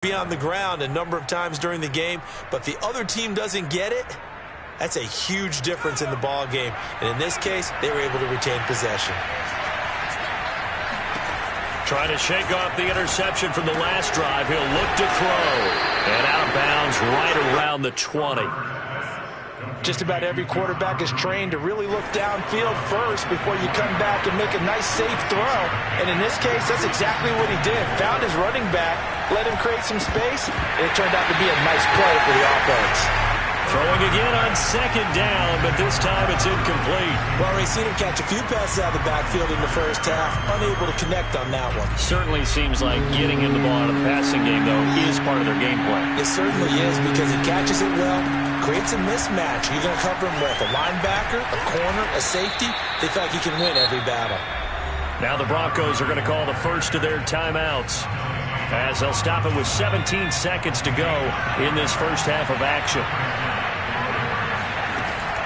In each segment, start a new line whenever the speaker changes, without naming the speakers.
be on the ground a number of times during the game, but the other team doesn't get it, that's a huge difference in the ball game. And in this case, they were able to retain possession.
Trying to shake off the interception from the last drive. He'll look to throw. And out of bounds right around the 20.
Just about every quarterback is trained to really look downfield first before you come back and make a nice, safe throw. And in this case, that's exactly what he did. Found his running back, let him create some space, and it turned out to be a nice play for the offense.
Throwing again on second down, but this time it's incomplete.
Well, we've seen him catch a few passes out of the backfield in the first half, unable to connect on that one.
Certainly seems like getting him the ball out of the passing game, though, is part of their game plan.
It certainly is, because he catches it well, creates a mismatch. You're going to cover him with a linebacker, a corner, a safety. They feel like he can win every battle.
Now the Broncos are going to call the first of their timeouts, as they'll stop it with 17 seconds to go in this first half of action.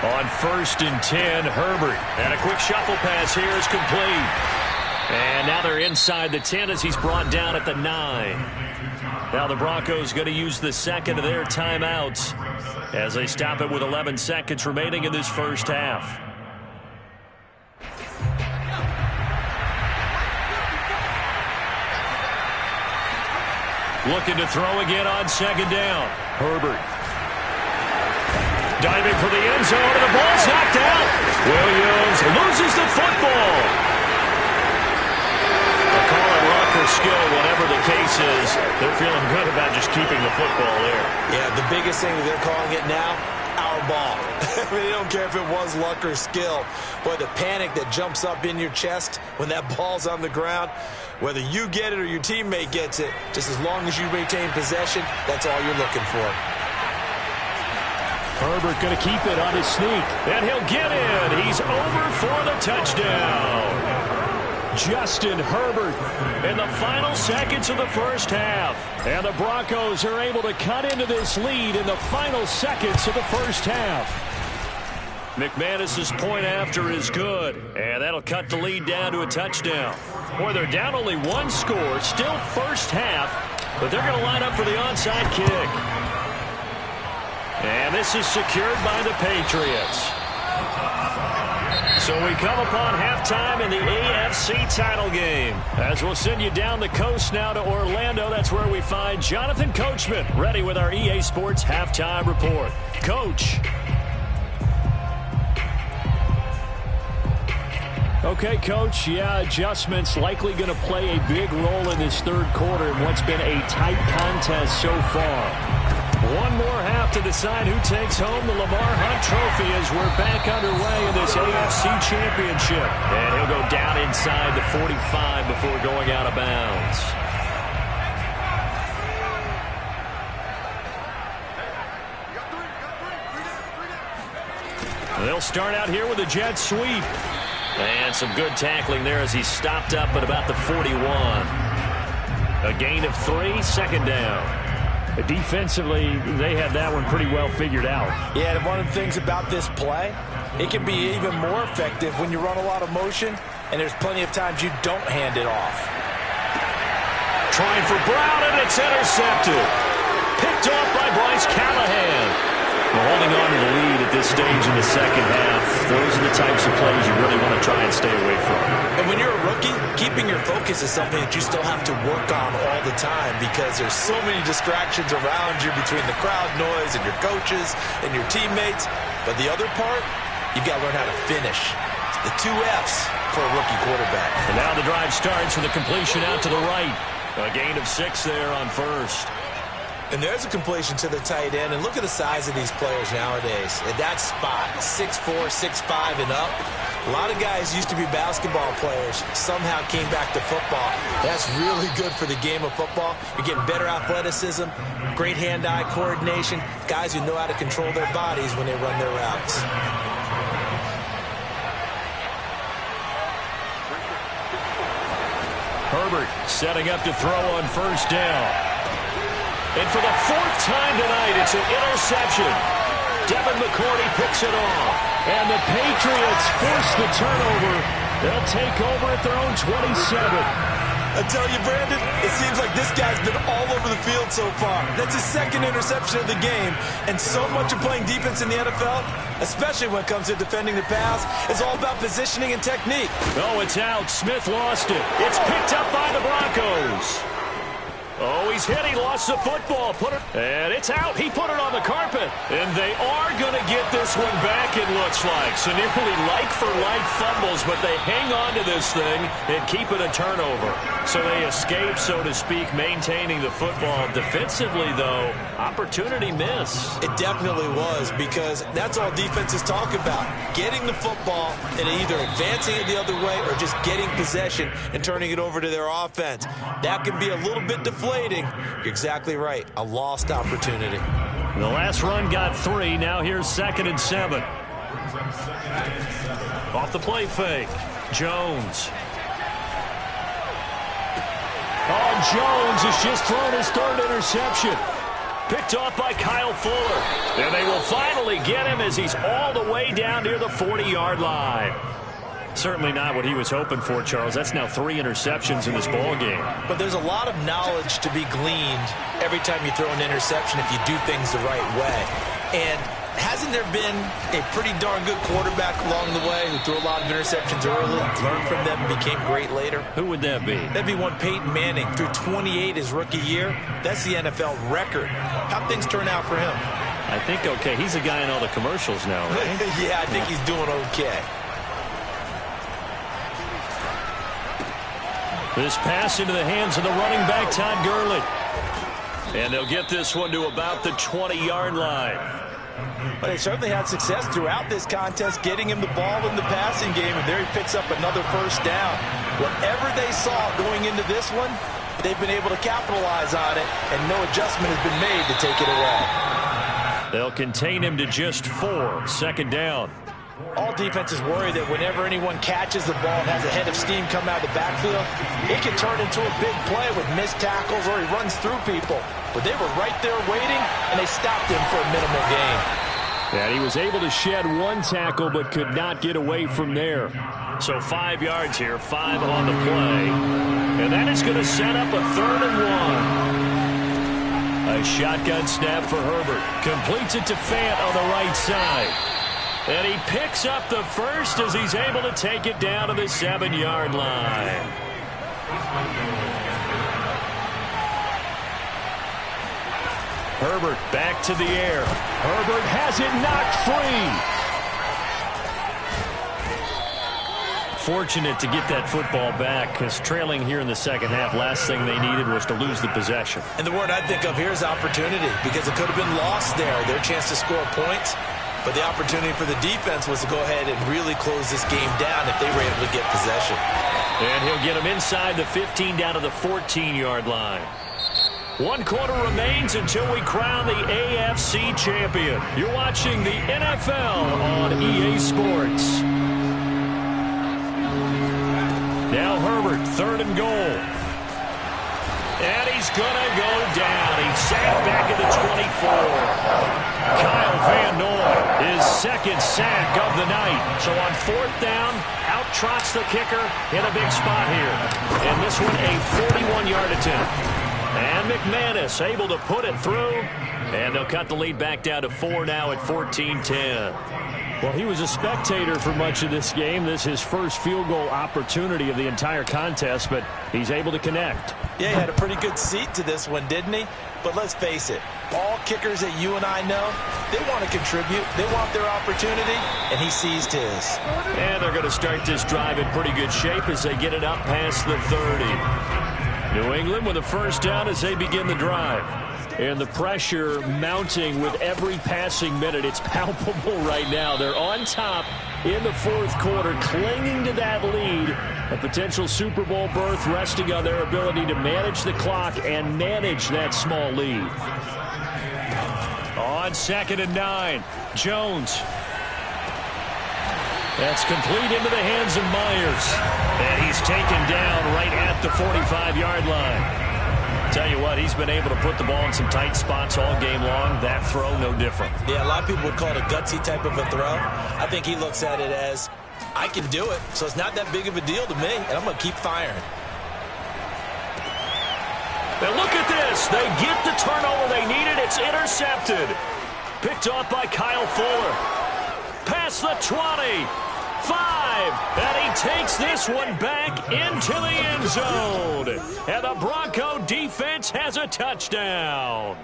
On 1st and 10, Herbert. And a quick shuffle pass here is complete. And now they're inside the 10 as he's brought down at the 9. Now the Broncos going to use the second of their timeouts as they stop it with 11 seconds remaining in this first half. Looking to throw again on second down. Herbert. Diving for the end zone, and the ball's knocked out. Williams loses the football. They'll call it luck or skill, whatever the case is. They're feeling good about just keeping the football there.
Yeah, the biggest thing that they're calling it now, our ball. I mean, they don't care if it was luck or skill. Boy, the panic that jumps up in your chest when that ball's on the ground, whether you get it or your teammate gets it, just as long as you retain possession, that's all you're looking for.
Herbert going to keep it on his sneak, and he'll get in. He's over for the touchdown. Justin Herbert in the final seconds of the first half. And the Broncos are able to cut into this lead in the final seconds of the first half. McManus's point after is good, and that'll cut the lead down to a touchdown. Boy, they're down only one score, still first half, but they're going to line up for the onside kick. And this is secured by the Patriots. So we come upon halftime in the AFC title game. As we'll send you down the coast now to Orlando, that's where we find Jonathan Coachman, ready with our EA Sports halftime report. Coach. Okay, Coach, yeah, adjustments likely going to play a big role in this third quarter in what's been a tight contest so far. One more half to decide who takes home the Lamar Hunt Trophy as we're back underway in this AFC Championship. And he'll go down inside the 45 before going out of bounds. They'll start out here with a jet sweep. And some good tackling there as he stopped up at about the 41. A gain of 3, second down. Defensively, they had that one pretty well figured out.
Yeah, and one of the things about this play, it can be even more effective when you run a lot of motion, and there's plenty of times you don't hand it off.
Trying for Brown, and it's intercepted. Picked off by Bryce Callahan. Well, holding on to the lead at this stage in the second half, those are the types of plays you really want to try and stay away from.
And when you're a rookie, keeping your focus is something that you still have to work on all the time because there's so many distractions around you between the crowd noise and your coaches and your teammates. But the other part, you've got to learn how to finish. The 2 F's for a rookie quarterback.
And now the drive starts with a completion out to the right. A gain of 6 there on first.
And there's a completion to the tight end. And look at the size of these players nowadays. At that spot, 6'4", 6'5", and up. A lot of guys used to be basketball players, somehow came back to football. That's really good for the game of football. You're getting better athleticism, great hand-eye coordination, guys who know how to control their bodies when they run their routes.
Herbert setting up to throw on first down. And for the 4th time tonight, it's an interception. Devin McCourty picks it off. And the Patriots force the turnover. They'll take over at their own 27.
I tell you, Brandon, it seems like this guy's been all over the field so far. That's his second interception of the game, and so much of playing defense in the NFL, especially when it comes to defending the pass, is all about positioning and technique.
Oh, it's out. Smith lost it. It's picked up by the Broncos. Oh, he's hit. He lost the football. And it's out. He put it on the carpet. And they are going to get this one back, it looks like. So nearly like-for-like fumbles, but they hang on to this thing and keep it a turnover. So they escape, so to speak, maintaining the football. Defensively, though, opportunity miss.
It definitely was, because that's all defenses talk about. Getting the football and either advancing it the other way or just getting possession and turning it over to their offense. That can be a little bit deflating. You're exactly right. A lost opportunity.
The last run got 3. Now here's 2nd and 7. Off the play fake. Jones. Oh, Jones has just thrown his 3rd interception. Picked off by Kyle Fuller. And they will finally get him as he's all the way down near the 40-yard line. Certainly not what he was hoping for, Charles. That's now 3 interceptions in this ball game.
But there's a lot of knowledge to be gleaned every time you throw an interception if you do things the right way. And hasn't there been a pretty darn good quarterback along the way who threw a lot of interceptions early, learned from them, and became great later?
Who would that be?
That'd be one Peyton Manning. Threw 28 his rookie year. That's the NFL record. How'd things turn out for him?
I think okay. He's a guy in all the commercials now, right?
Yeah, I think he's doing okay.
This pass into the hands of the running back, Todd Gurley. And they'll get this one to about the 20-yard line.
But they certainly had success throughout this contest, getting him the ball in the passing game, and there he picks up another 1st down. Whatever they saw going into this one, they've been able to capitalize on it, and no adjustment has been made to take it away.
They'll contain him to just 4. 2nd down.
All defenses worry that whenever anyone catches the ball and has a head of steam come out of the backfield, it can turn into a big play with missed tackles or he runs through people. But they were right there waiting, and they stopped him for a minimal gain.
And he was able to shed 1 tackle but could not get away from there. So 5 yards here, 5 on the play. And that is going to set up a 3rd and 1. A shotgun snap for Herbert. Completes it to Fant on the right side. And he picks up the 1st as he's able to take it down to the 7-yard line. Herbert back to the air. Herbert has it knocked free. Fortunate to get that football back, because trailing here in the 2nd half, last thing they needed was to lose the possession.
And the word I think of here is opportunity, because it could have been lost there, their chance to score points. But the opportunity for the defense was to go ahead and really close this game down if they were able to get possession.
And he'll get them inside the 15 down to the 14-yard line. 1 quarter remains until we crown the AFC champion. You're watching the NFL on EA Sports. Now Herbert, 3rd and goal. And he's going to go down. He's sacked back at the 24. Kyle Van Noy, his 2nd sack of the night. So on 4th down, out trots the kicker in a big spot here. And this one a 41-yard attempt. And McManus able to put it through. And they'll cut the lead back down to 4 now at 14-10. Well, he was a spectator for much of this game. This is his first field goal opportunity of the entire contest, but he's able to connect.
Yeah, he had a pretty good seat to this one, didn't he? But let's face it, all kickers that you and I know, they want to contribute. They want their opportunity, and he seized his.
And they're going to start this drive in pretty good shape as they get it up past the 30. New England with a 1st down as they begin the drive. And the pressure mounting with every passing minute. It's palpable right now. They're on top in the 4th quarter, clinging to that lead. A potential Super Bowl berth resting on their ability to manage the clock and manage that small lead. On 2nd and 9, Jones. That's complete into the hands of Myers. And he's taken down right at the 45-yard line. Tell you what, he's been able to put the ball in some tight spots all game long. That throw, no different.
Yeah, a lot of people would call it a gutsy type of a throw. I think he looks at it as, I can do it, so it's not that big of a deal to me, and I'm going to keep firing.
And look at this. They get the turnover they needed. It's intercepted. Picked off by Kyle Fuller. Past the 20. 5. And he takes this one back into the end zone. And the Bronco defense has a touchdown.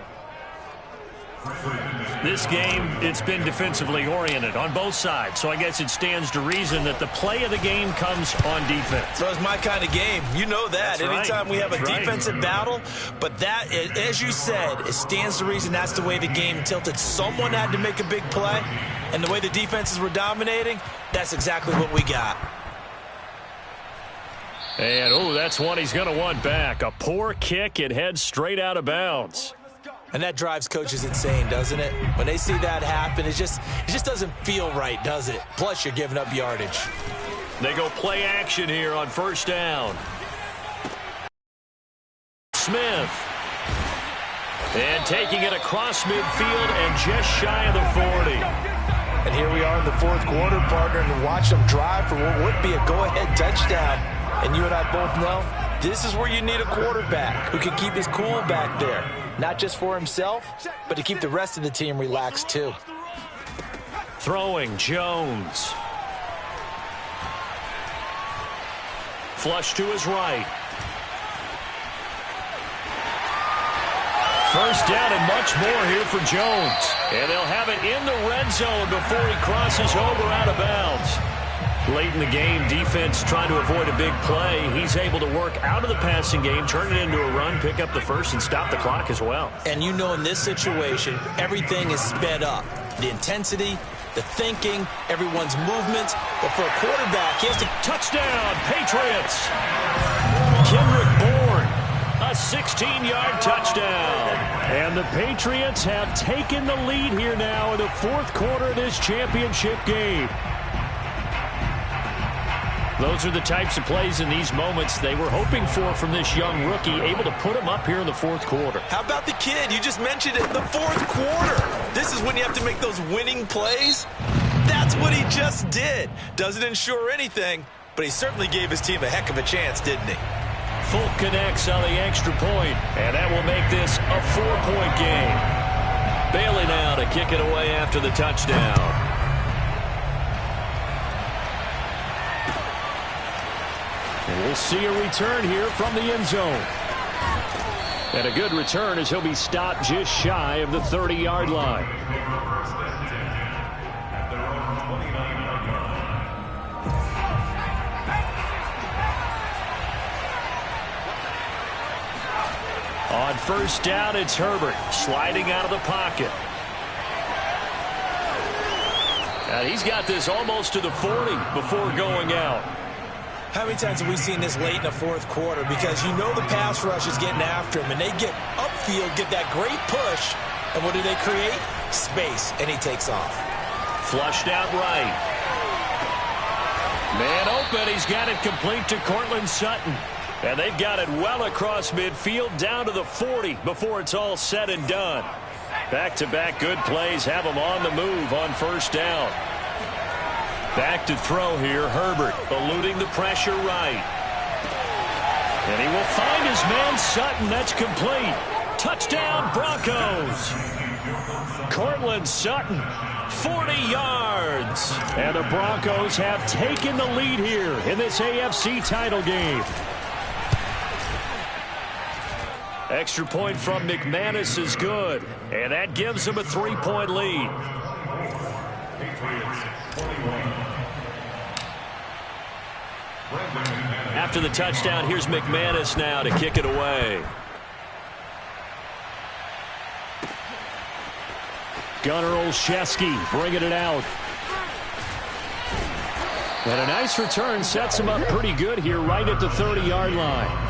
This game, it's been defensively oriented on both sides, so I guess it stands to reason that the play of the game comes on defense.
So it's my kind of game. You know that.
That's
Anytime
right.
we have a
That's
defensive
right.
battle, but that, as you said, it stands to reason that's the way the game tilted. Someone had to make a big play, and the way the defenses were dominating, that's exactly what we got.
And, oh, that's one he's going to want back. A poor kick. It heads straight out of bounds.
And that drives coaches insane, doesn't it? When they see that happen, it just doesn't feel right, does it? Plus, you're giving up yardage.
They go play action here on first down. Smith. And taking it across midfield and just shy of the 40.
And here we are in the fourth quarter, partner, and watch them drive for what would be a go-ahead touchdown. And you and I both know this is where you need a quarterback who can keep his cool back there. Not just for himself, but to keep the rest of the team relaxed too.
Throwing, Jones. Flush to his right. First down and much more here for Jones. And they'll have it in the red zone before he crosses over out of bounds. Late in the game, defense trying to avoid a big play. He's able to work out of the passing game, turn it into a run, pick up the first, and stop the clock as well.
And you know in this situation, everything is sped up. The intensity, the thinking, everyone's movements. But for a quarterback, he has to...
Touchdown, Patriots! Kendrick Bourne, a 16-yard touchdown. And the Patriots have taken the lead here now in the fourth quarter of this championship game. Those are the types of plays in these moments they were hoping for from this young rookie, able to put him up here in the fourth quarter.
How about the kid? You just mentioned it, the fourth quarter. This is when you have to make those winning plays. That's what he just did. Doesn't ensure anything, but he certainly gave his team a heck of a chance, didn't he?
Folk connects on the extra point, and that will make this a 4-point game. Bailey now to kick it away after the touchdown. We'll see a return here from the end zone. And a good return as he'll be stopped just shy of the 30-yard line. On first down, it's Herbert sliding out of the pocket. And he's got this almost to the 40 before going out.
How many times have we seen this late in the fourth quarter? Because you know the pass rush is getting after him, and they get upfield, get that great push, and what do they create? Space, and he takes off.
Flushed out right. Man open, he's got it complete to Cortland Sutton. And they've got it well across midfield down to the 40 before it's all said and done. Back-to-back good plays have him on the move on first down. Back to throw here, Herbert, eluding the pressure right. And he will find his man Sutton. That's complete. Touchdown, Broncos. Cortland Sutton, 40 yards. And the Broncos have taken the lead here in this AFC title game. Extra point from McManus is good, and that gives them a 3-point lead. After the touchdown, here's McManus now to kick it away. Gunnar Olszewski bringing it out. And a nice return sets him up pretty good here right at the 30-yard line.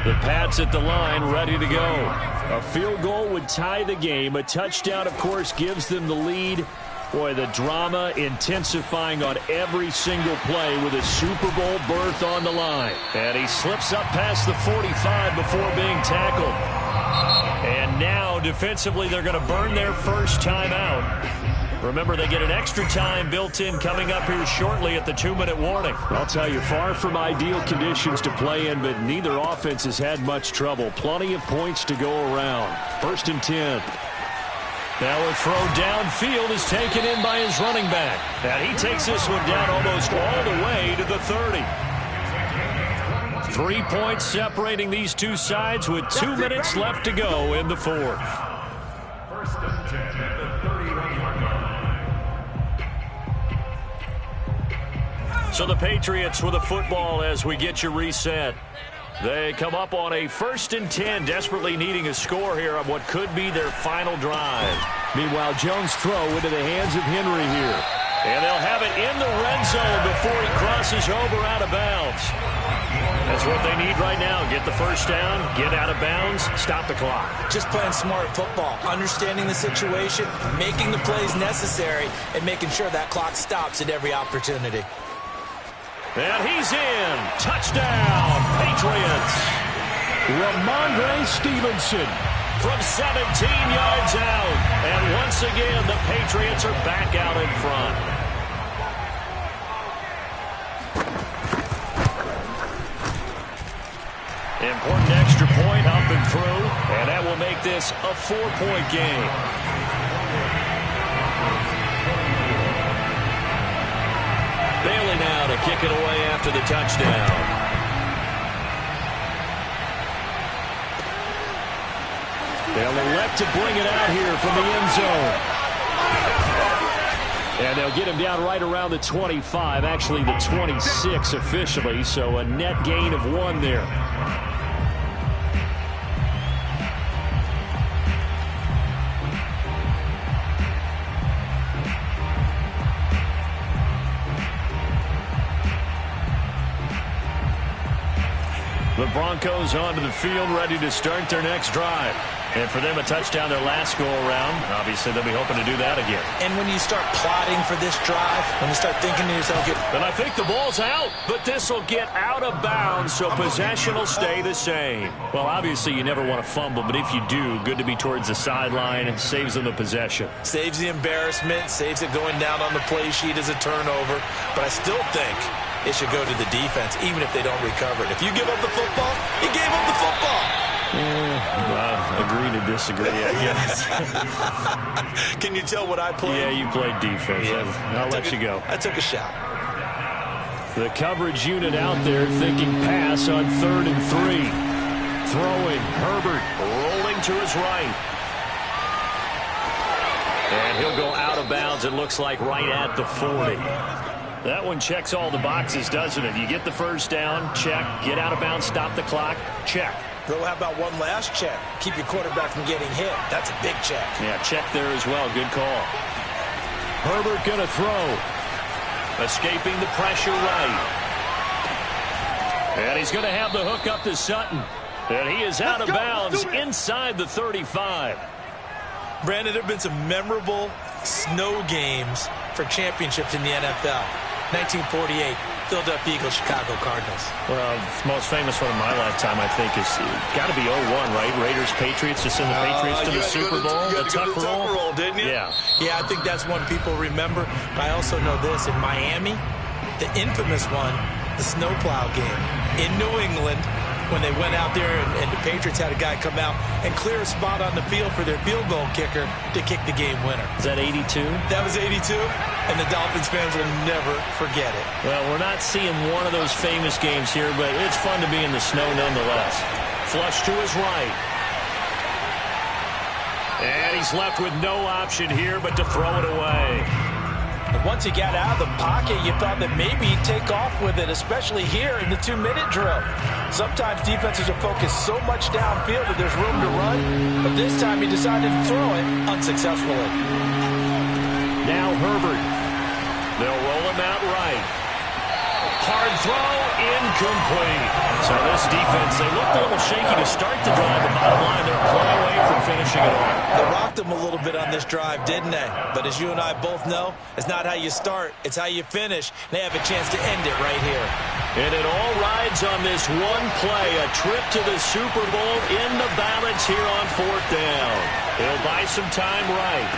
The Pats at the line, ready to go. A field goal would tie the game. A touchdown, of course, gives them the lead. Boy, the drama intensifying on every single play with a Super Bowl berth on the line. And he slips up past the 45 before being tackled. And now, defensively, they're going to burn their first time out. Remember, they get an extra time built in coming up here shortly at the 2-minute warning.
I'll tell you, far from ideal conditions to play in, but neither offense has had much trouble. Plenty of points to go around. 1st and 10.
Now a throw downfield is taken in by his running back. And he takes this one down almost all the way to the 30. 3 points separating these two sides with 2 minutes left to go in the 4th.
1st and 10 at the 31-yard line.
So the Patriots with the football as we get you reset. They come up on a 1st and 10, desperately needing a score here on what could be their final drive.
Meanwhile, Jones' throw into the hands of Henry here.
And they'll have it in the red zone before he crosses over out of bounds. That's what they need right now. Get the first down, get out of bounds, stop the clock.
Just playing smart football, understanding the situation, making the plays necessary, and making sure that clock stops at every opportunity.
And he's in. Touchdown, Patriots.
Ramondre Stevenson.
From 17 yards out. And once again, the Patriots are back out in front. Important extra point up and through. And that will make this a 4-point game. Bailey now to kick it away after the touchdown.
They'll elect to bring it out here from the end zone. And they'll get him down right around the 25, actually the 26 officially, so a net gain of 1 there.
The Broncos onto the field, ready to start their next drive. And for them, a touchdown their last go-around. Obviously, they'll be hoping to do that again.
And when you start plotting for this drive, when you start thinking to yourself,
and I think the ball's out, but this will get out of bounds, so possession will stay the same. Well, obviously, you never want to fumble, but if you do, good to be towards the sideline. It saves them the possession.
Saves the embarrassment, saves it going down on the play sheet as a turnover. But I still think it should go to the defense, even if they don't recover it. If you give up the football, you gave up the football.
Agree to disagree, I guess.
Can you tell what I played?
Yeah, you played defense.
Yeah.
I'll let you go.
I took a shot.
The coverage unit out there thinking pass on 3rd and 3. Throwing, Herbert
rolling to his right. And he'll go out of bounds, it looks like, right at the 40. That one checks all the boxes, doesn't it? You get the first down, check. Get out of bounds, stop the clock, check.
Though, how about one last check? Keep your quarterback from getting hit. That's a big check.
Yeah, check there as well. Good call.
Herbert going to throw.
Escaping the pressure right. And he's going to have the hook up to Sutton. And he is out of bounds inside the 35.
Brandon, there have been some memorable snow games for championships in the NFL. 1948, Philadelphia Eagles, Chicago Cardinals.
Well, the most famous one in my lifetime, I think, is got to be 01, right? Raiders, Patriots, to send the Patriots to the Super Bowl.
You had to go to the Tuck roll, didn't you?
Yeah.
Yeah, I think that's one people remember. I also know this. In Miami, the infamous one, the snowplow game. In New England, when they went out there and the Patriots had a guy come out and clear a spot on the field for their field goal kicker to kick the game winner.
Is that 82?
That was 82, and the Dolphins fans will never forget it.
Well, we're not seeing one of those famous games here, but it's fun to be in the snow nonetheless. Flush to his right. And he's left with no option here but to throw it away.
And once he got out of the pocket, you thought that maybe he'd take off with it, especially here in the 2-minute drill. Sometimes defenses will focus so much downfield that there's room to run, but this time he decided to throw it unsuccessfully.
Now Herbert.
They'll roll him out right. Hard throw, incomplete. So this defense, they looked a little shaky to start the drive, but bottom line, they're a play away from finishing it off.
They rocked them a little bit on this drive, didn't they? But as you and I both know, it's not how you start, it's how you finish. They have a chance to end it right here.
And it all rides on this one play, a trip to the Super Bowl in the balance here on 4th down. He'll buy some time right.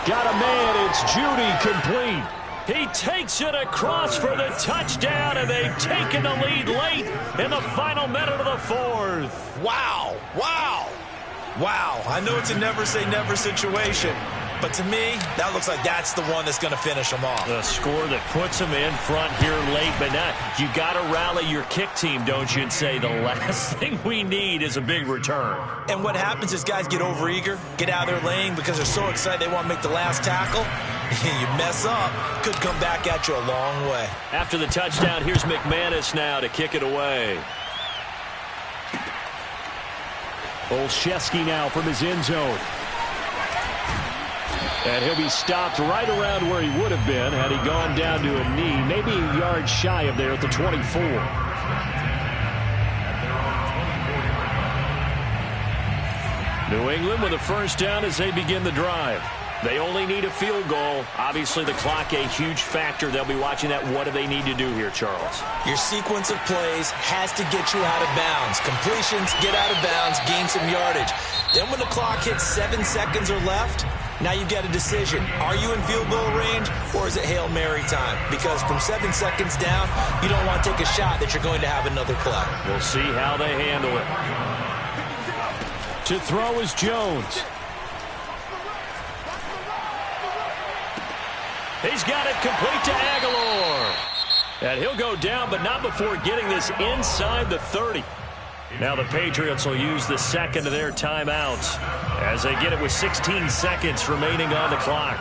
Got a man. It's Judy, complete. He takes it across for the touchdown, and they've taken the lead late in the final minute of the fourth.
Wow. Wow. Wow. I know it's a never-say-never situation, but to me, that looks like that's the one that's going to finish them off.
The score that puts them in front here late, but now you got to rally your kick team, don't you, and say the last thing we need is a big return.
And what happens is guys get overeager, get out of their lane because they're so excited they want to make the last tackle. You mess up, could come back at you a long way.
After the touchdown, here's McManus now to kick it away. Olszewski now from his end zone. And he'll be stopped right around where he would have been had he gone down to a knee, maybe a yard shy of there at the 24. New England with a first down as they begin the drive. They only need a field goal. Obviously, the clock a huge factor. They'll be watching that. What do they need to do here, Charles?
Your sequence of plays has to get you out of bounds. Completions, get out of bounds, gain some yardage. Then when the clock hits 7 seconds or left, now you've got a decision. Are you in field goal range, or is it Hail Mary time? Because from 7 seconds down, you don't want to take a shot that you're going to have another play.
We'll see how they handle it. To throw is Jones. He's got it complete to Aguilar. And he'll go down, but not before getting this inside the 30. Now the Patriots will use the second of their timeouts as they get it with 16 seconds remaining on the clock.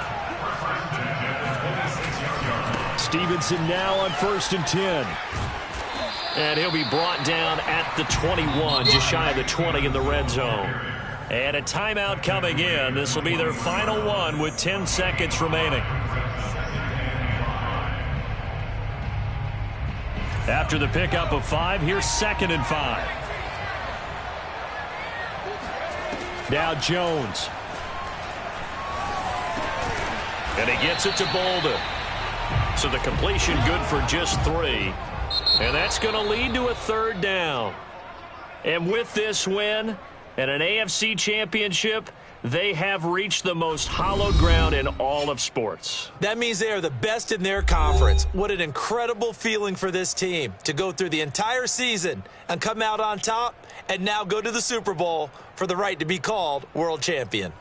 Stevenson now on 1st and 10. And he'll be brought down at the 21, just shy of the 20 in the red zone. And a timeout coming in. This will be their final one with 10 seconds remaining. After the pickup of 5, here's 2nd and 5. Now Jones. And he gets it to Bolden. So the completion good for just 3. And that's going to lead to a 3rd down. And with this win and an AFC championship, they have reached the most hallowed ground in all of sports.
That means they are the best in their conference. What an incredible feeling for this team to go through the entire season and come out on top and now go to the Super Bowl for the right to be called world champion.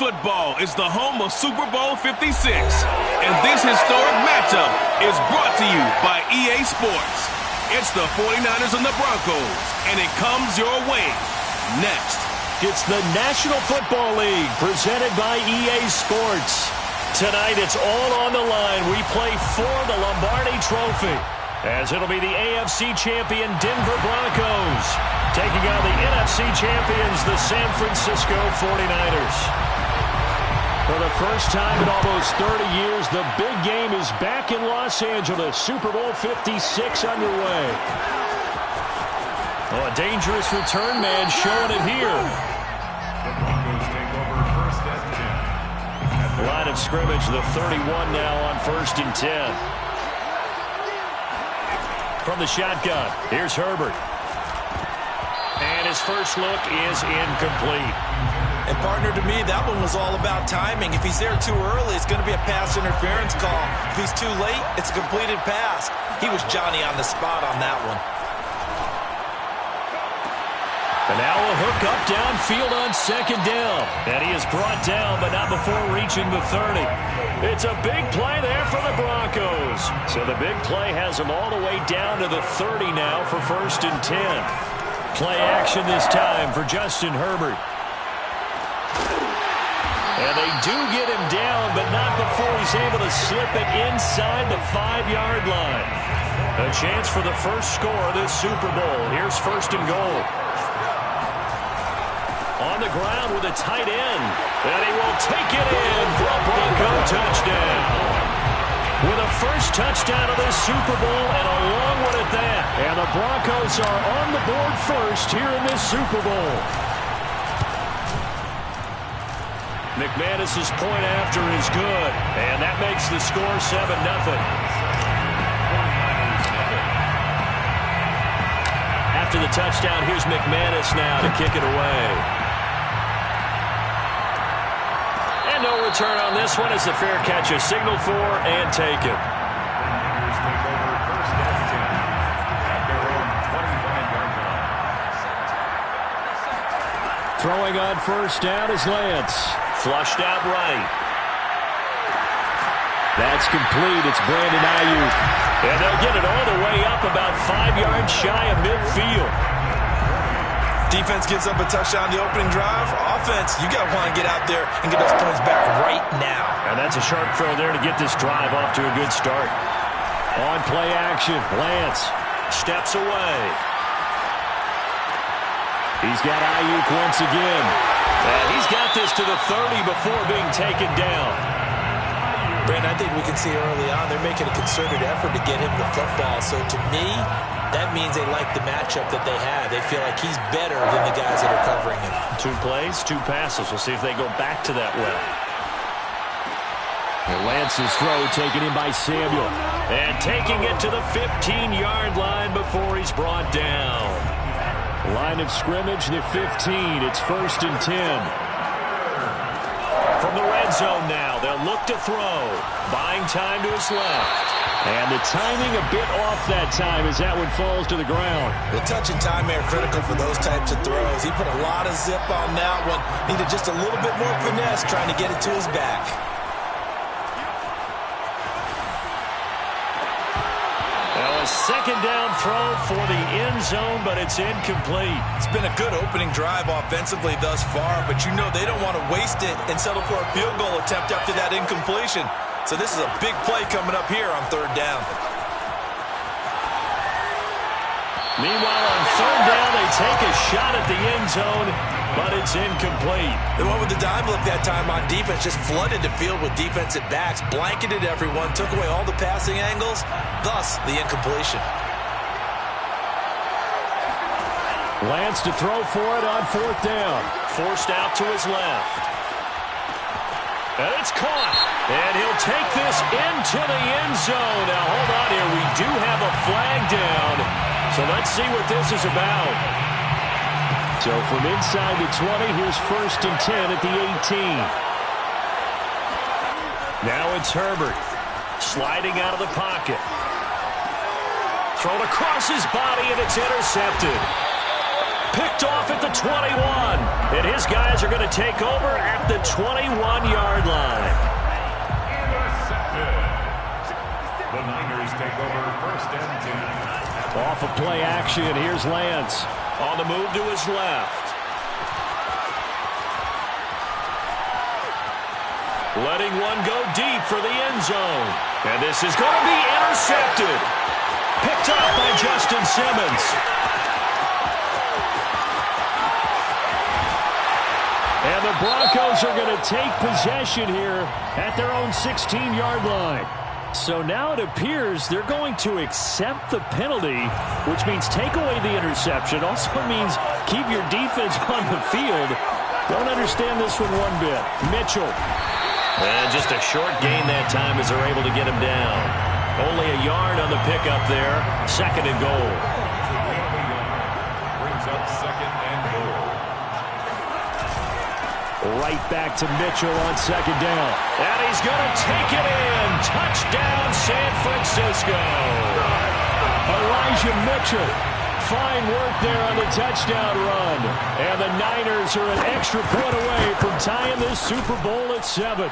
Football is the home of Super Bowl 56, and this historic matchup is brought to you by EA Sports. It's the 49ers and the Broncos, and it comes your way next.
It's the National Football League presented by EA Sports. Tonight it's all on the line. We play for the Lombardi Trophy, as it'll be the AFC champion Denver Broncos taking on the NFC champions, the San Francisco 49ers. For the first time in almost 30 years, the big game is back in Los Angeles. Super Bowl 56 underway. Oh, a dangerous return man showing it here.
The Broncos take over first and 10.
Line of scrimmage, the 31 now on 1st and 10. From the shotgun, here's Herbert. And his first look is incomplete.
And partner, to me, that one was all about timing. If he's there too early, it's going to be a pass interference call. If he's too late, it's a completed pass. He was Johnny on the spot on that one.
And now a hook up downfield on 2nd down. And he is brought down, but not before reaching the 30. It's a big play there for the Broncos. So the big play has him all the way down to the 30 now for 1st and 10. Play action this time for Justin Herbert. And they do get him down, but not before he's able to slip it inside the 5-yard line. A chance for the first score of this Super Bowl. Here's 1st and goal. On the ground with a tight end. And he will take it in for a Bronco touchdown. With a first touchdown of this Super Bowl, and a long one at that. And the Broncos are on the board first here in this Super Bowl. McManus's point after is good, and that makes the score 7-0. After the touchdown, here's McManus now to kick it away. And no return on this one as the fair catch is signaled for and taken.
Niners take over first and 10 at their own 25-yard line.
Throwing on 1st down is Lance. Flushed out right. That's complete. It's Brandon Ayuk. And they'll get it all the way up about 5 yards shy of midfield.
Defense gives up a touchdown the opening drive. Offense, you got to want to get out there and get those points back right now.
And that's a sharp throw there to get this drive off to a good start. On play action, Lance steps away. He's got Ayuk once again. And he's got this to the 30 before being taken down.
Brandon, I think we can see early on they're making a concerted effort to get him the football. So to me, that means they like the matchup that they have. They feel like he's better than the guys that are covering him.
2 plays, 2 passes. We'll see if they go back to that well. And Lance's throw taken in by Samuel. And taking it to the 15-yard line before he's brought down. Line of scrimmage, the 15. It's 1st and 10. From the red zone now, they'll look to throw. Buying time to his left. And the timing a bit off that time as that one falls to the ground.
The touch and time are critical for those types of throws. He put a lot of zip on that one. Needed just a little bit more finesse trying to get it to his back.
A 2nd down throw for the end zone, but it's incomplete.
It's been a good opening drive offensively thus far, but you know they don't want to waste it and settle for a field goal attempt after that incompletion. So this is a big play coming up here on 3rd down.
Meanwhile, on 3rd down, they take a shot at the end zone, but it's incomplete.
They went with the dime look that time on defense, just flooded the field with defensive backs, blanketed everyone, took away all the passing angles, thus the incompletion.
Lance to throw for it on 4th down. Forced out to his left. And it's caught. And he'll take this into the end zone. Now, hold on here. We do have a flag down. So let's see what this is about. So from inside the 20, here's 1st and 10 at the 18. Now it's Herbert. Sliding out of the pocket. Thrown across his body, and it's intercepted. Picked off at the 21. And his guys are going to take over at the 21-yard line.
Intercepted. The Niners take over first and 10.
Off of play action, here's Lance. On the move to his left. Letting one go deep for the end zone. And this is going to be intercepted. Picked up by Justin Simmons. And the Broncos are going to take possession here at their own 16-yard line. So now it appears they're going to accept the penalty, which means take away the interception. Also means keep your defense on the field. Don't understand this one bit. Mitchell. And just a short gain that time as they're able to get him down. Only a yard on the pickup there. Second and goal.
Brings up second and goal.
Right back to Mitchell on second down. And he's going to take it in. Touchdown, San Francisco. Elijah Mitchell. Fine work there on the touchdown run. And the Niners are an extra point away from tying this Super Bowl at 7.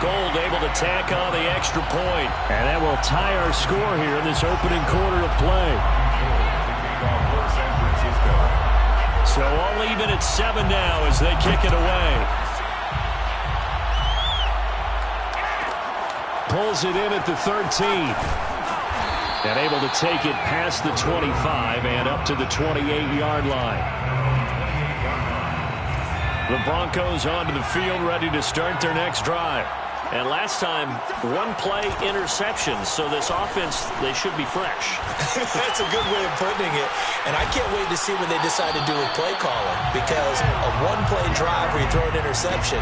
Gold able to tack on the extra point. And that will tie our score here in this opening quarter of play.
San Francisco.
So all even at 7 now as they kick it away. Pulls it in at the 13. And able to take it past the 25 and up to the 28-yard line. The Broncos onto the field ready to start their next drive. And last time, one play interception. So this offense, they should be fresh.
That's a good way of putting it. And I can't wait to see what they decide to do with play calling. Because a one-play drive where you throw an interception,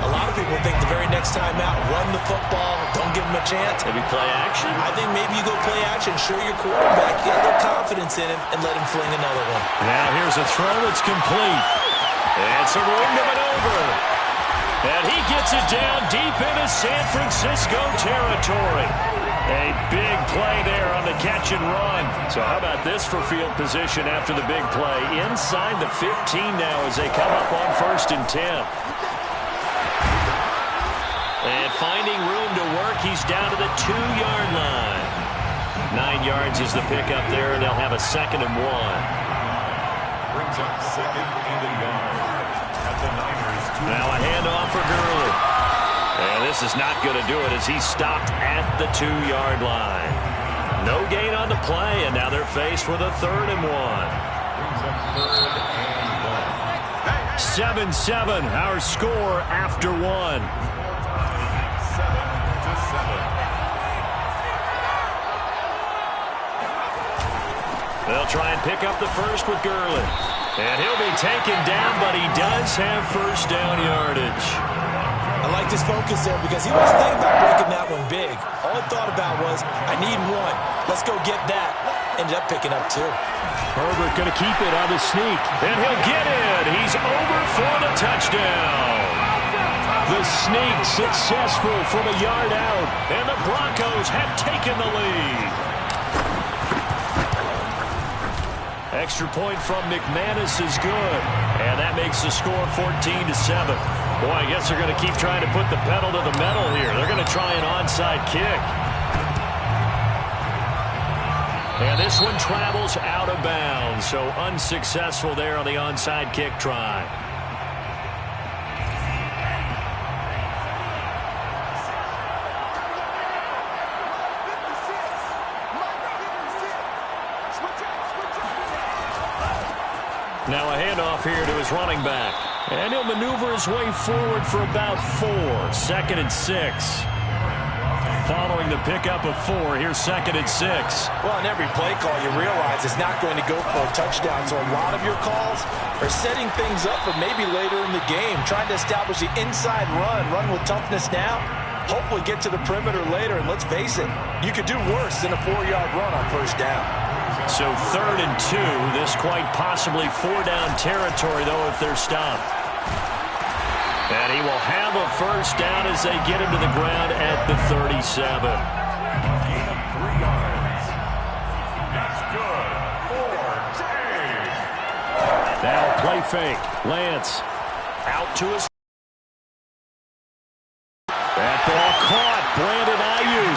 a lot of people think the very next time out, run the football, don't give them a chance.
Maybe play action?
I think maybe you go play action, show your quarterback, get a little confidence in him, and let him fling another one.
Now here's a throw that's complete. And some room to maneuver. And he gets it down deep into San Francisco territory. A big play there on the catch and run. So how about this for field position after the big play? Inside the 15 now as they come up on first and 10. And finding room to work, he's down to the 2-yard line. 9 yards is the pickup there, and they'll have a second and 1.
Brings up second and a yard. At the Niners.
Now a handoff for Gurley. And this is not going to do it as he's stopped at the 2-yard line. No gain on the play, and now they're faced with a third and 1.
Brings up third and 1.
7-7, our score after 1.
7-7.
They'll try and pick up the first with Gurley. And he'll be taken down, but he does have first down yardage.
I like this focus there because he wasn't thinking about breaking that one big. All he thought about was, I need one. Let's go get that. Ended up picking up 2.
Herbert going to keep it on the sneak. And he'll get it. He's over for the touchdown. The sneak successful from a yard out. And the Broncos have taken the lead. Extra point from McManus is good. And that makes the score 14-7. Boy, I guess they're going to keep trying to put the pedal to the metal here. They're going to try an onside kick. And this one travels out of bounds. So unsuccessful there on the onside kick try. Now a handoff here to his running back. And he'll maneuver his way forward for about 4. 2nd and 6. Following the pickup of 4, here's 2nd and 6.
Well, on every play call, you realize it's not going to go for a touchdown. So a lot of your calls are setting things up for maybe later in the game, trying to establish the inside run with toughness now. Hopefully get to the perimeter later, and let's face it, you could do worse than a 4-yard run on first down.
So 3rd and 2, this quite possibly 4-down territory, though, if they're stopped. And he will have a first down as they get him to the ground at the 37.
3 yards. That's good. 4 days.
Play fake. Lance out to his. That ball caught. Brandon Ayuk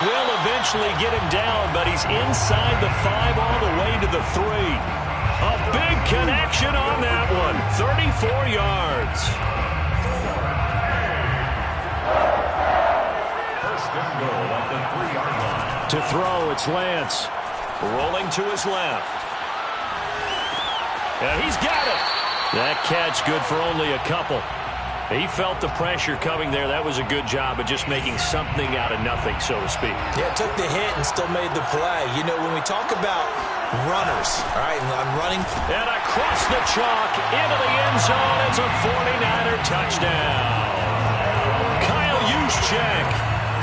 will eventually get him down, but he's inside the 5 all the way to the 3. A big connection on that one. 34 yards.
First and goal at the 3-yard line.
To throw, it's Lance. Rolling to his left. And he's got it. That catch good for only a couple. He felt the pressure coming there. That was a good job of just making something out of nothing, so to speak.
Yeah, took the hit and still made the play. You know, when we talk about runners, all right, and I'm running.
And across the chalk into the end zone. It's a 49er touchdown. Kyle Juszczyk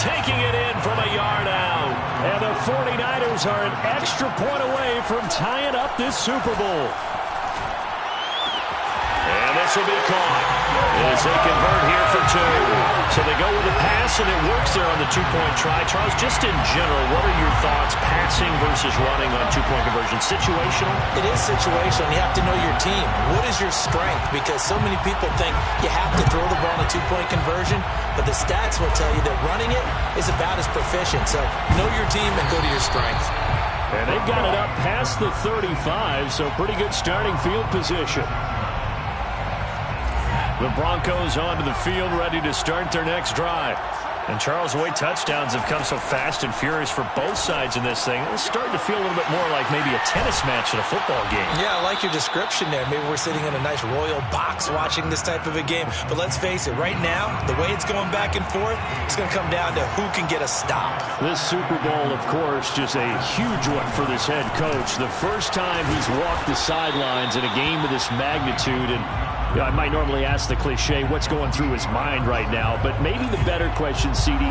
taking it in from a yard out.
And the 49ers are an extra point away from tying up this Super Bowl.
And this will be caught as they convert here for 2. So they go with a pass, and it works there on the 2-point try. Charles, just in general, what are your thoughts passing versus running on 2-point conversion? Situational?
It is situational. You have to know your team. What is your strength? Because so many people think you have to throw the ball in a 2-point conversion, but the stats will tell you that running it is about as proficient. So know your team and go to your strength.
And they've got it up past the 35, so pretty good starting field position. The Broncos onto the field, ready to start their next drive.
And, Charles, the way touchdowns have come so fast and furious for both sides in this thing, it's starting to feel a little bit more like maybe a tennis match in a football game.
Yeah, I like your description there. Maybe we're sitting in a nice royal box watching this type of a game. But let's face it, right now, the way it's going back and forth, it's going to come down to who can get a stop.
This Super Bowl, of course, just a huge one for this head coach. The first time he's walked the sidelines in a game of this magnitude. And I might normally ask the cliche, what's going through his mind right now? But maybe the better question, CD,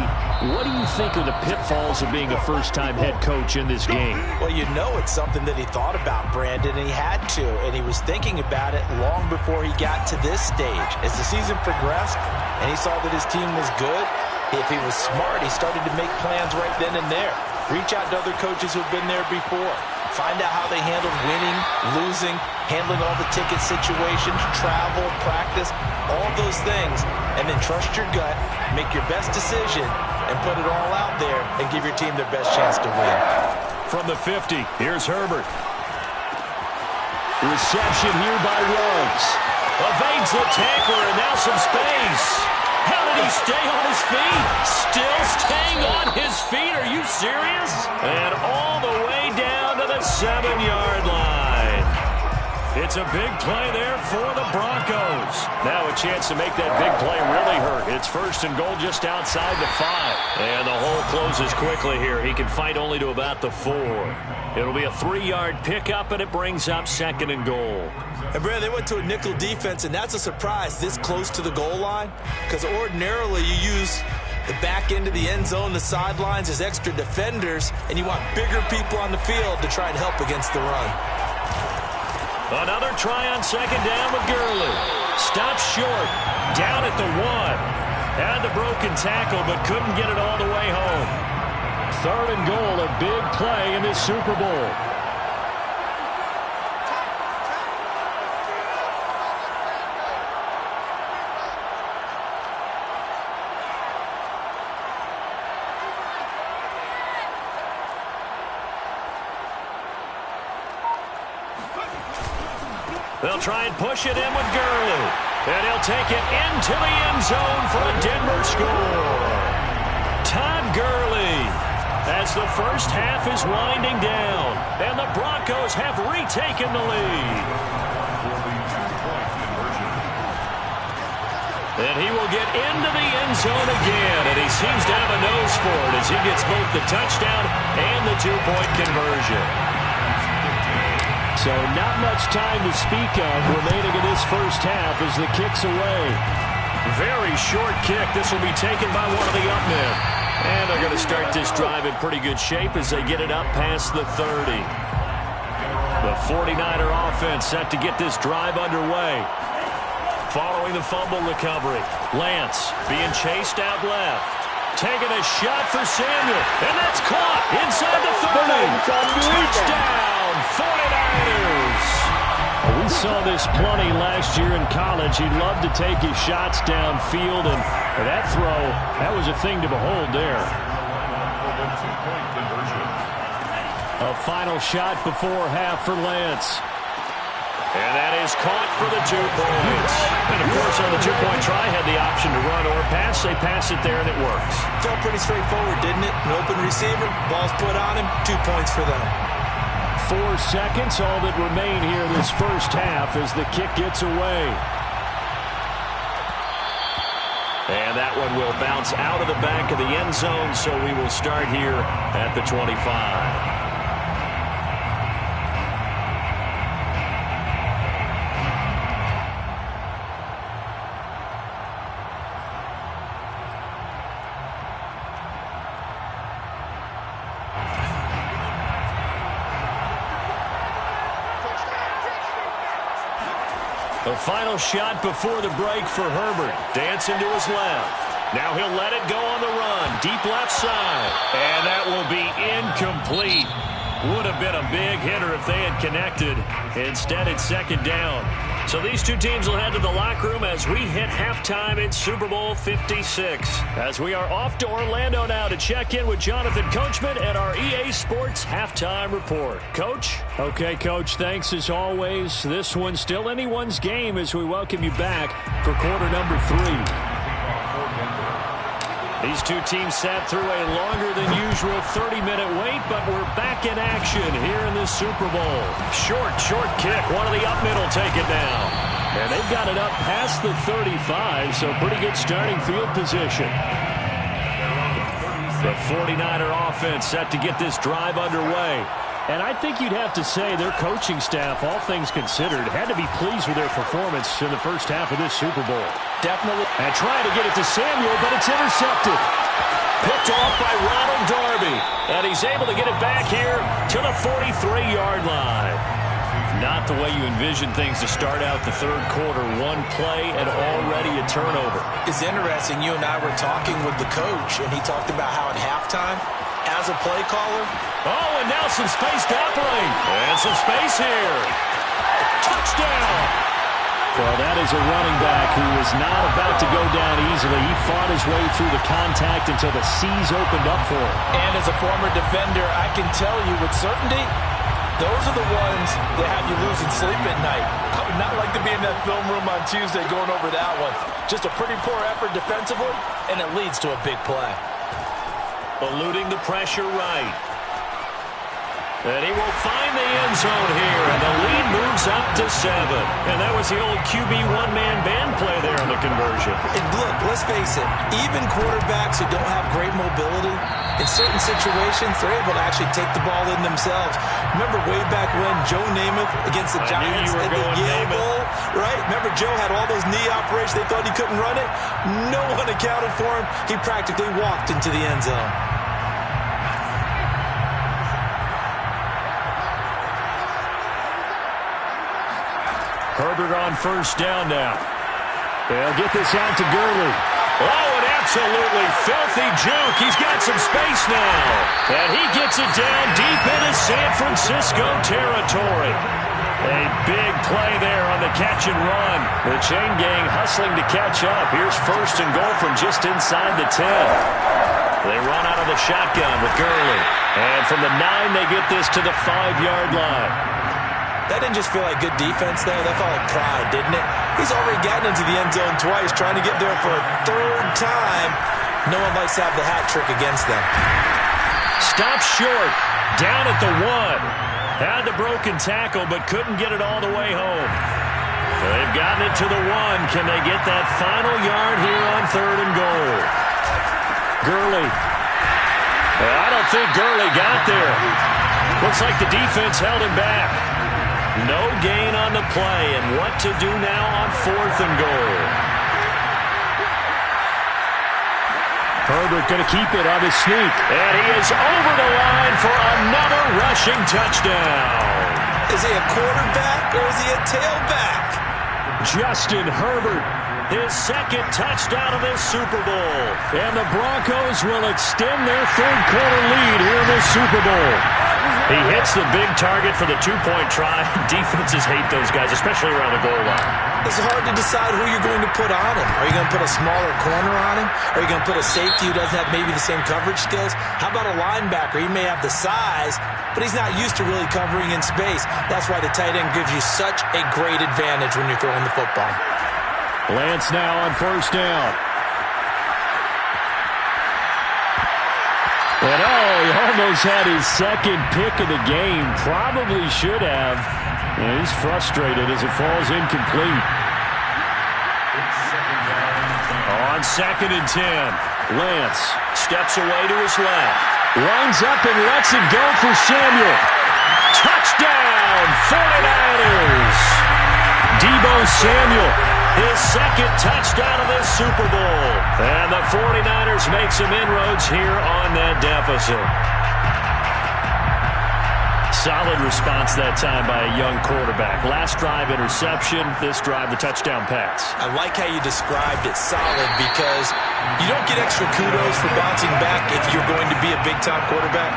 what do you think are the pitfalls of being a first-time head coach in this game?
Well, you know it's something that he thought about, Brandon, and he had to. And he was thinking about it long before he got to this stage. As the season progressed and he saw that his team was good, if he was smart, he started to make plans right then and there. Reach out to other coaches who've been there before. Find out how they handled winning, losing, handling all the ticket situations, travel, practice, all those things. And then trust your gut, make your best decision, and put it all out there and give your team their best chance to win.
From the 50, here's Herbert. Reception here by Ruggs.
Evades the tackler, and now some space. How did he stay on his feet? Still staying on his feet. Are you serious? And all the way down to the 7-yard line. It's a big play there for the Broncos. Now a chance to make that big play really hurt. It's first and goal just outside the 5. And the hole closes quickly here. He can fight only to about the 4. It'll be a 3-yard pickup, and it brings up second and goal.
And, Brad, they went to a nickel defense, and that's a surprise this close to the goal line, because ordinarily you use the back end of the end zone, the sidelines as extra defenders, and you want bigger people on the field to try and help against the run.
Another try on second down with Gurley. Stops short. Down at the 1. Had the broken tackle, but couldn't get it all the way home.
Third and goal, a big play in this Super Bowl.
They'll try and push it in with Gurley. And he'll take it into the end zone for a Denver score. Todd Gurley, as the first half is winding down, and the Broncos have retaken the lead. And he will get into the end zone again, and he seems to have a nose for it as he gets both the touchdown and the 2-point conversion.
So not much time to speak of remaining in this first half as the kick's away.
Very short kick. This will be taken by one of the up men. And they're going to start this drive in pretty good shape as they get it up past the 30. The 49er offense set to get this drive underway. Following the fumble recovery, Lance being chased out left. Taking a shot for Samuel. And that's caught inside the 30. Touchdown, 49ers.
We saw this plenty last year in college. He loved to take his shots downfield, and that throw, that was a thing to behold there. A final shot before half for Lance.
And that is caught for the 2 points. And, of course, on the two-point try, had the option to run or pass. They pass it there, and it works.
Felt pretty straightforward, didn't it? An open receiver, ball's put on him, 2 points for them.
4 seconds, all that remain here this first half as the kick gets away.
And that one will bounce out of the back of the end zone, so we will start here at the 25.
The final shot before the break for Herbert. Dancing to his left. Now he'll let it go on the run. Deep left side. And that will be incomplete. Would have been a big hitter if they had connected. Instead, it's second down. So these two teams will head to the locker room as we hit halftime in Super Bowl 56. As we are off to Orlando now to check in with Jonathan Coachman at our EA Sports Halftime Report. Coach? Okay, Coach, thanks as always. This one's still anyone's game as we welcome you back for quarter number 3. These two teams sat through a longer than usual 30-minute wait, but we're back in action here in this Super Bowl. Short kick. One of the up middle take it down. And they've got it up past the 35, so pretty good starting field position. The 49er offense set to get this drive underway. And I think you'd have to say their coaching staff, all things considered, had to be pleased with their performance in the first half of this Super Bowl.
Definitely.
And trying to get it to Samuel, but it's intercepted. Picked off by Ronald Darby. And he's able to get it back here to the 43-yard line. Not the way you envision things to start out the third quarter. One play and already a turnover.
It's interesting. You and I were talking with the coach, and he talked about how at halftime, as a play caller.
Oh, and now some space to operate. And some space here. Touchdown. Well, that is a running back who is not about to go down easily. He fought his way through the contact until the seas opened up for him.
And as a former defender, I can tell you with certainty, those are the ones that have you losing sleep at night. I would not like to be in that film room on Tuesday going over that one. Just a pretty poor effort defensively, and it leads to a big play.
Eluding the pressure right. And he will find the end zone here, and the lead moves up to 7. And that was the old QB one-man band play there on the conversion.
And look, let's face it, even quarterbacks who don't have great mobility, in certain situations, they're able to actually take the ball in themselves. Remember way back when Joe Namath against the Giants at the Yale Bowl, right? Remember Joe had all those knee operations. They thought he couldn't run it. No one accounted for him. He practically walked into the end zone.
Herbert on first down now. They'll get this out to Gurley. Oh, an absolutely filthy juke. He's got some space now. And he gets it down deep into San Francisco territory. A big play there on the catch and run. The chain gang hustling to catch up. Here's first and goal from just inside the 10. They run out of the shotgun with Gurley. And from the 9, they get this to the 5-yard line.
That didn't just feel like good defense, though. That felt like pride, didn't it? He's already gotten into the end zone twice, trying to get there for a third time. No one likes to have the hat trick against them.
Stop short. Down at the 1. Had the broken tackle, but couldn't get it all the way home. They've gotten it to the 1. Can they get that final yard here on third and goal? Gurley. I don't think Gurley got there. Looks like the defense held him back. No gain on the play, and what to do now on fourth and goal. Herbert going to keep it on his sneak. And he is over the line for another rushing touchdown.
Is he a quarterback or is he a tailback?
Justin Herbert, his second touchdown of this Super Bowl. And the Broncos will extend their third quarter lead here in this Super Bowl.
He hits the big target for the two-point try. Defenses hate those guys, especially around the goal line.
It's hard to decide who you're going to put on him. Are you going to put a smaller corner on him? Are you going to put a safety who doesn't have maybe the same coverage skills? How about a linebacker? He may have the size, but he's not used to really covering in space. That's why the tight end gives you such a great advantage when you're throwing the football.
Lance now on first down. And he almost had his second pick of the game. Probably should have. And he's frustrated as it falls incomplete.
On 2nd and 10, Lance steps away to his left.
Lines up and lets it go for Samuel.
Touchdown, 49ers! Deebo Samuel, his second touchdown of this Super Bowl. And the 49ers make some inroads here on that deficit. Solid response that time by a young quarterback. Last drive, interception. This drive, the touchdown pass.
I like how you described it, solid, because you don't get extra kudos for bouncing back if you're going to be a big-time quarterback.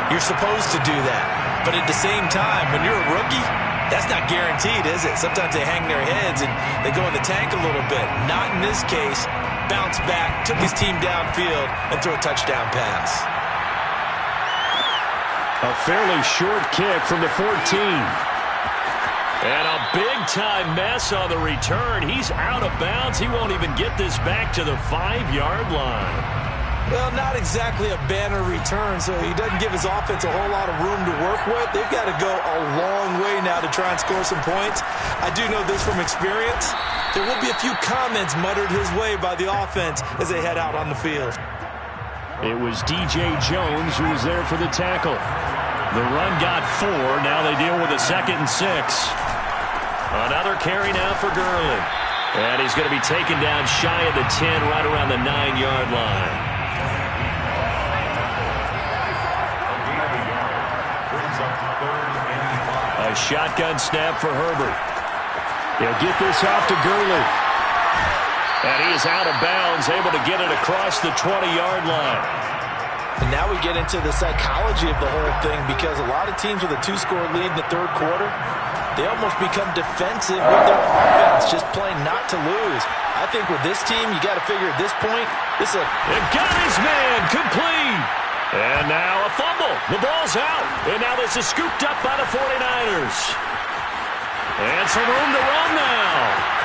You're supposed to do that. But at the same time, when you're a rookie, that's not guaranteed, is it? Sometimes they hang their heads and they go in the tank a little bit. Not in this case. Bounce back, took his team downfield, and threw a touchdown pass.
A fairly short kick from the 14.
And a big-time mess on the return. He's out of bounds. He won't even get this back to the 5-yard line.
Well, not exactly a banner return, so he doesn't give his offense a whole lot of room to work with. They've got to go a long way now to try and score some points. I do know this from experience. There will be a few comments muttered his way by the offense as they head out on the field.
It was DJ Jones who was there for the tackle.
The run got 4. Now they deal with a 2nd and 6. Another carry now for Gurley. And he's going to be taken down shy of the 10, right around the 9-yard line. A shotgun snap for Herbert.
He'll get this off to Gurley.
And he is out of bounds, able to get it across the 20-yard line.
And now we get into the psychology of the whole thing, because a lot of teams with a 2-score lead in the third quarter, they almost become defensive with their offense, just playing not to lose. I think with this team, you got to figure at this point, this is a...
They've got his man complete. And now a fumble. The ball's out. And now this is scooped up by the 49ers. And some room to run now.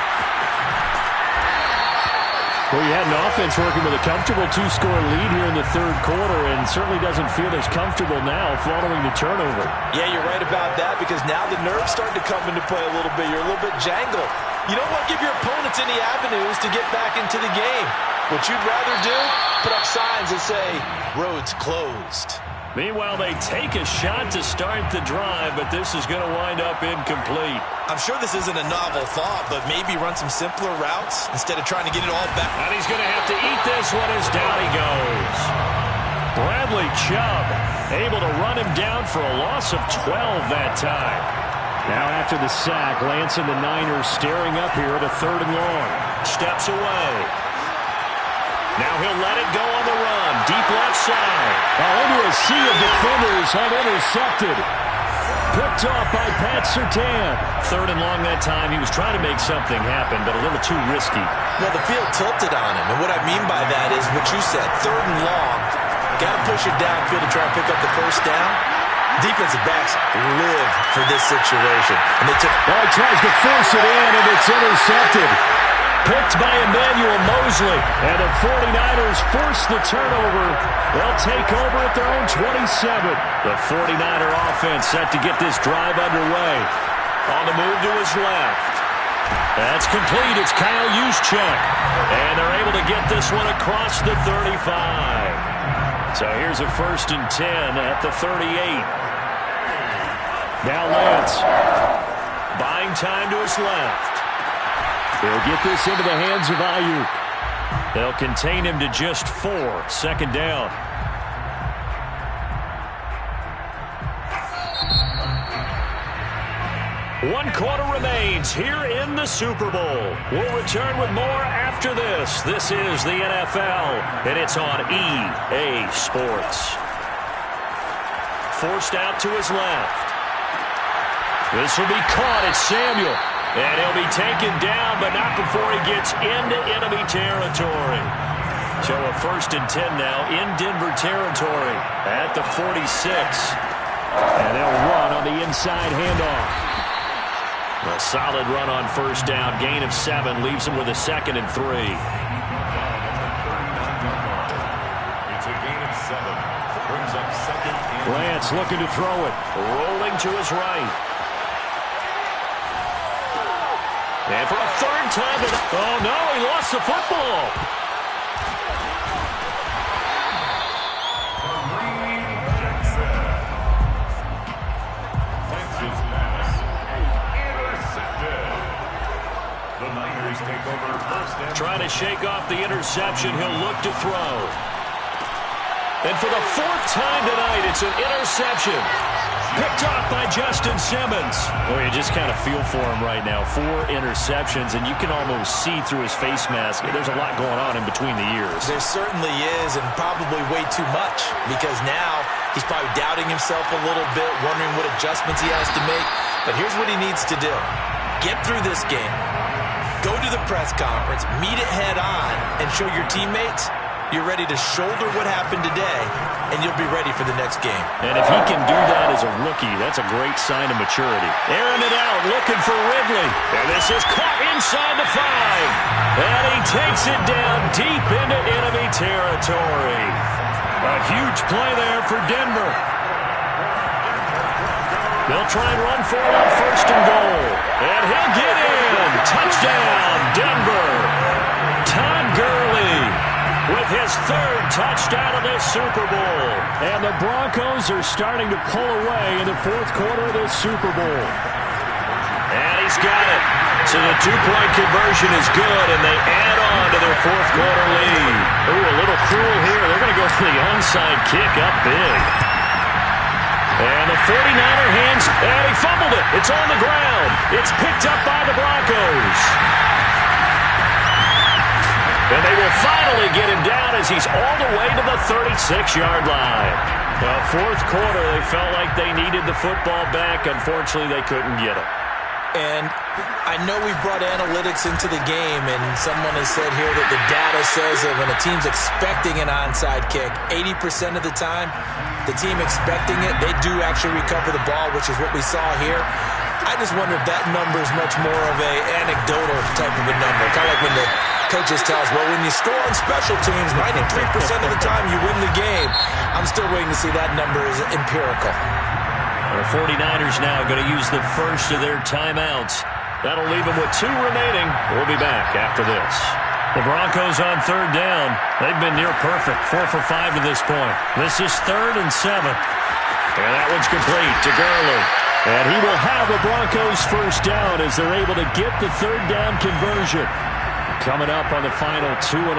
Well, you had an offense working with a comfortable 2-score lead here in the third quarter, and certainly doesn't feel as comfortable now following the turnover.
Yeah, you're right about that, because now the nerves start to come into play a little bit. You're a little bit jangled. You don't want to give your opponents any avenues to get back into the game. What you'd rather do, put up signs that say, roads closed.
Meanwhile, they take a shot to start the drive, but this is going to wind up incomplete.
I'm sure this isn't a novel thought, but maybe run some simpler routes instead of trying to get it all back.
And he's going to have to eat this one as down he goes. Bradley Chubb able to run him down for a loss of 12 that time.
Now after the sack, Lance and the Niners staring up here at a 3rd and long.
Steps away. Now he'll let it go on the run. Deep left side.
Into a sea of defenders, unintercepted. Picked off by Pat Surtain.
3rd and long that time. He was trying to make something happen, but a little too risky.
Well, the field tilted on him, and what I mean by that is what you said. 3rd and long. Got to push it downfield to try and pick up the first down. Defensive backs live for this situation. And they took...
Well, he tries to force it in, and it's intercepted.
Picked by Emmanuel Mosley.
And the 49ers force the turnover. They'll take over at their own 27.
The 49er offense set to get this drive underway. On the move to his left. That's complete. It's Kyle Juszczyk. And they're able to get this one across the 35. So here's a 1st and 10 at the 38.
Now Lance.
Buying time to his left.
He'll get this into the hands of Ayuk.
They'll contain him to just 4. 2nd down. One quarter remains here in the Super Bowl. We'll return with more after this. This is the NFL, and it's on EA Sports. forced out to his left. This will be caught. It's Samuel. And he'll be taken down, but not before he gets into enemy territory. So a 1st and 10 now in Denver territory at the 46. And they'll run on the inside handoff. A solid run on 1st down. Gain of 7 leaves him with a 2nd and 3.
It's a gain of 7. Brings up 2nd and...
Lance looking to throw it. Rolling to his right. And for a 3rd time. Oh, no, he lost the football. Trying to shake off the interception. He'll look to throw. And for the 4th time tonight, it's an interception. Picked off by Justin Simmons. Well, you just kind of feel for him right now. 4 interceptions, and you can almost see through his face mask. There's a lot going on in between the ears.
There certainly is, and probably way too much, because now he's probably doubting himself a little bit, wondering what adjustments he has to make. But here's what he needs to do. Get through this game. Go to the press conference, meet it head on, and show your teammates you're ready to shoulder what happened today, and you'll be ready for the next game.
And if he can do that as a rookie, that's a great sign of maturity. Airing it out, looking for Ridley. And this is caught inside the 5. And he takes it down deep into enemy territory. A huge play there for Denver. They'll try and run for it on 1st and goal. And he'll get in. Touchdown, Denver. Todd Gurley with his 3rd touchdown of this Super Bowl.
And the Broncos are starting to pull away in the 4th quarter of this Super Bowl.
And he's got it. So the 2-point conversion is good, and they add on to their 4th quarter lead. Ooh, a little cruel here. They're going to go for the onside kick up big. And the 49er hands, and he fumbled it. It's on the ground. It's picked up by the Broncos. And they will finally get him down as he's all the way to the 36-yard line. Well, 4th quarter, they felt like they needed the football back. Unfortunately, they couldn't get it.
And I know we brought analytics into the game, and someone has said here that the data says that when a team's expecting an onside kick, 80% of the time, the team expecting it, they do actually recover the ball, which is what we saw here. I just wonder if that number is much more of a anecdotal type of a number. Kind of like when the coaches tell us, well, when you score on special teams, 93% of the time you win the game. I'm still waiting to see that number is empirical.
The 49ers now going to use the first of their timeouts. That'll leave them with 2 remaining. We'll be back after this. The Broncos on 3rd down. They've been near perfect, 4 for 5 to this point. This is 3rd and 7. And that one's complete to Gurley. And he will have the Broncos 1st down as they're able to get the 3rd down conversion. Coming up on the final 2.5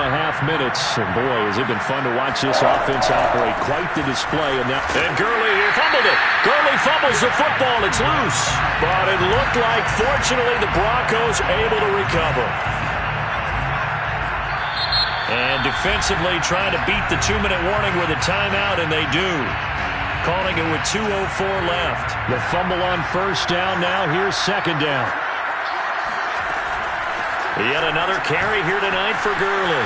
minutes. And boy, has it been fun to watch this offense operate. Quite the display. And Gurley here fumbled it. Gurley fumbles the football. It's loose. But it looked like, fortunately, the Broncos able to recover. And defensively trying to beat the 2-minute warning with a timeout, and they do. Calling it with 2:04 left.
The fumble on 1st down now. Here's 2nd down.
Yet another carry here tonight for Gurley.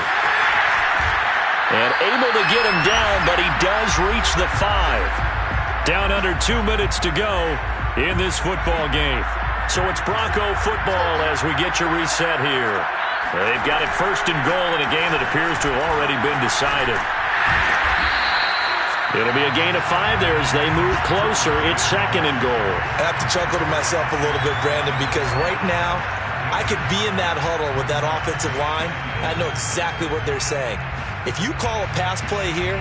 And able to get him down, but he does reach the 5. Down under 2 minutes to go in this football game. So it's Bronco football as we get your reset here. They've got it 1st and goal in a game that appears to have already been decided. It'll be a gain of 5 there as they move closer. It's 2nd and goal.
I have to chuckle to myself a little bit, Brandon, because right now I could be in that huddle with that offensive line. I know exactly what they're saying. If you call a pass play here,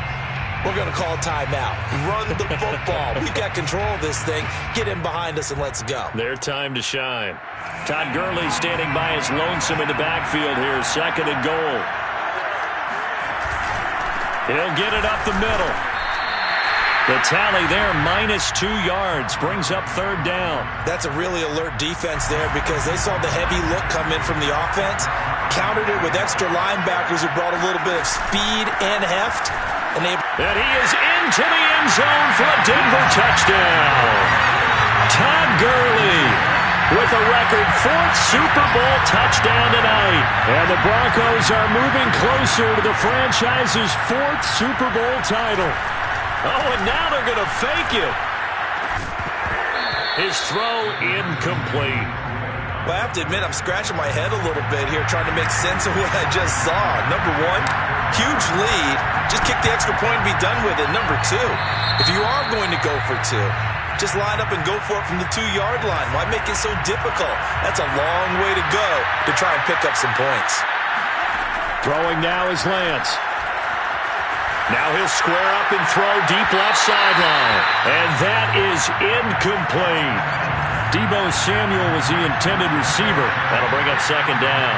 we're going to call a timeout. Run the football. We've got control of this thing. Get in behind us and let's go.
Their time to shine. Todd Gurley standing by his lonesome in the backfield here. 2nd and goal. He'll get it up the middle. The tally there, -2 yards, brings up 3rd down.
That's a really alert defense there because they saw the heavy look come in from the offense.
countered it with extra linebackers who brought a little bit of speed and heft. And he
is into the end zone for a Denver touchdown. Todd Gurley with a record 4th Super Bowl touchdown tonight. And the Broncos are moving closer to the franchise's 4th Super Bowl title. Oh, and now they're going to fake it. His throw incomplete.
Well, I have to admit, I'm scratching my head a little bit here trying to make sense of what I just saw. Number one, huge lead. Just kick the extra point and be done with it. Number two, if you are going to go for two, just line up and go for it from the 2-yard line. Why make it so difficult? That's a long way to go to try and pick up some points.
Throwing now is Lance. Now he'll square up and throw deep left sideline. And that is incomplete. Deebo Samuel was the intended receiver. That'll bring up 2nd down.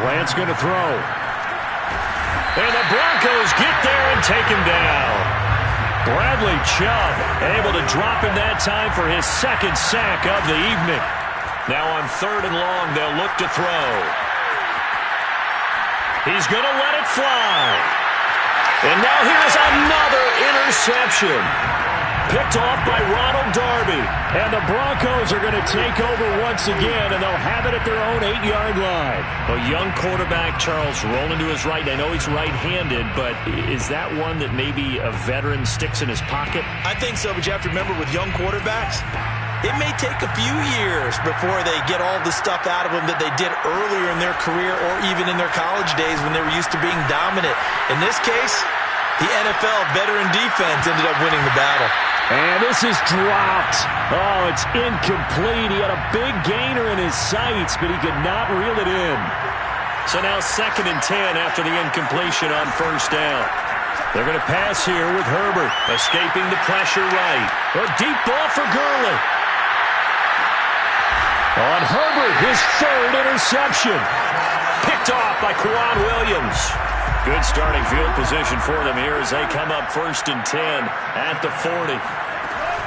Lance going to throw. And the Broncos get there and take him down. Bradley Chubb able to drop him that time for his 2nd sack of the evening. Now on 3rd and long, they'll look to throw. He's going to let it fly. And now here's another interception. Picked off by Ronald Darby. And the Broncos are going to take over once again, and they'll have it at their own 8-yard line. A young quarterback, Charles, rolling to his right. I know he's right-handed, but is that one that maybe a veteran sticks in his pocket?
I think so, but you have to remember with young quarterbacks, it may take a few years before they get all the stuff out of them that they did earlier in their career or even in their college days when they were used to being dominant. In this case, the NFL veteran defense ended up winning the battle.
And this is dropped. Oh, it's incomplete. He had a big gainer in his sights, but he could not reel it in. So now 2nd and 10 after the incompletion on 1st down. They're going to pass here with Herbert, escaping the pressure right. A deep ball for Gurley. On Herbert, his 3rd interception. Picked off by Quan Williams. Good starting field position for them here as they come up 1st and 10 at the 40.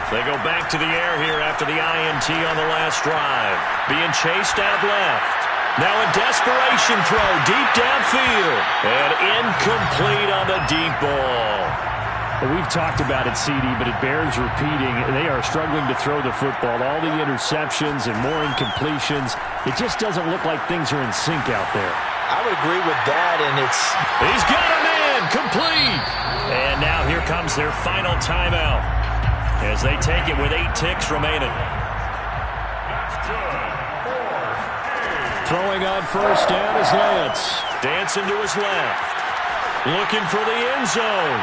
They go back to the air here after the INT on the last drive. Being chased out left. Now a desperation throw deep downfield. And incomplete on the deep ball. We've talked about it, CD, but it bears repeating. They are struggling to throw the football. All the interceptions and more incompletions. It just doesn't look like things are in sync out there.
I would agree with that, and
He's got him in, complete. And now here comes their final timeout as they take it with 8 ticks remaining. Throwing on 1st down is Lance. Dancing to his left. Looking for the end zone.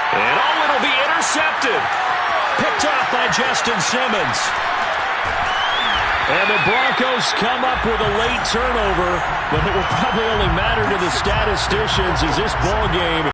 And it'll be intercepted. Picked off by Justin Simmons. And the Broncos come up with a late turnover, but it will probably only matter to the statisticians as this ball game